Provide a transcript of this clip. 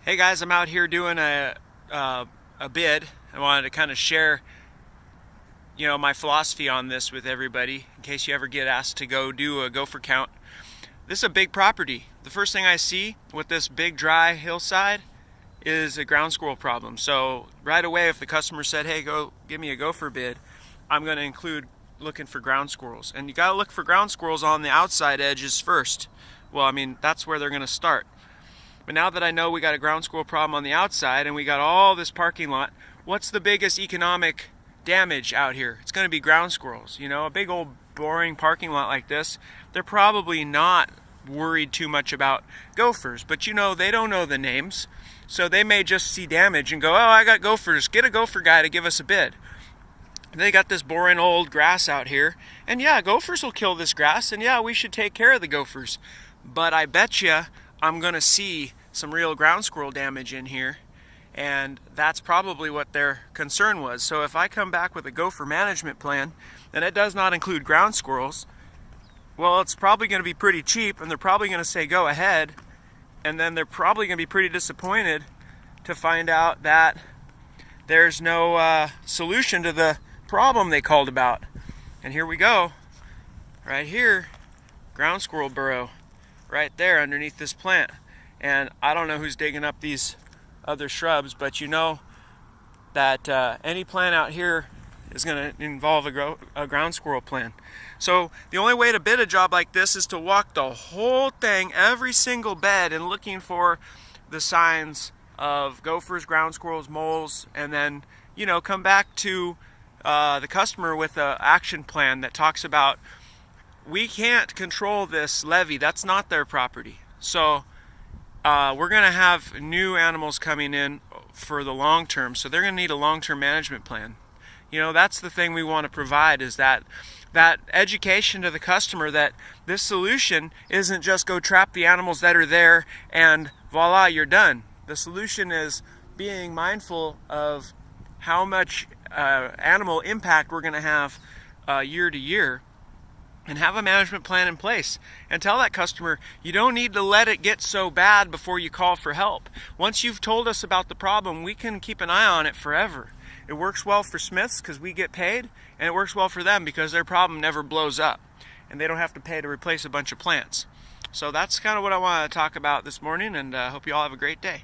Hey guys, I'm out here doing a bid. I wanted to kind of share, my philosophy on this with everybody in case you ever get asked to go do a gopher count. This is a big property. The first thing I see with this big dry hillside is a ground squirrel problem. So right away, if the customer said, "Hey, go give me a gopher bid," I'm going to include looking for ground squirrels. And you got to look for ground squirrels on the outside edges first. Well, that's where they're going to start. But now that I know we got a ground squirrel problem on the outside and we got all this parking lot, what's the biggest economic damage out here? It's going to be ground squirrels. A big old boring parking lot like this, they're probably not worried too much about gophers, but they don't know the names. So they may just see damage and go, "Oh, I got gophers. Get a gopher guy to give us a bid." They got this boring old grass out here, and yeah, gophers will kill this grass, and yeah, we should take care of the gophers. But I bet you I'm going to see some real ground squirrel damage in here, and that's probably what their concern was. So if I come back with a gopher management plan and it does not include ground squirrels, well, it's probably going to be pretty cheap, and they're probably going to say go ahead, and then they're probably going to be pretty disappointed to find out that there's no solution to the problem they called about. And here we go, right here, ground squirrel burrow right there underneath this plant. And I don't know who's digging up these other shrubs, but that any plant out here is going to involve a ground squirrel plan. So the only way to bid a job like this is to walk the whole thing, every single bed, and looking for the signs of gophers, ground squirrels, moles, and then come back to the customer with an action plan that talks about, we can't control this levee. That's not their property. So we're going to have new animals coming in for the long term. So they're going to need a long-term management plan. That's the thing we want to provide, is that education to the customer that this solution isn't just go trap the animals that are there and voila, you're done. The solution is being mindful of how much animal impact we're going to have year to year, and have a management plan in place, and tell that customer you don't need to let it get so bad before you call for help. Once you've told us about the problem, we can keep an eye on it forever. It works well for Smiths because we get paid, and it works well for them because their problem never blows up and they don't have to pay to replace a bunch of plants. So that's kind of what I want to talk about this morning, and hope you all have a great day.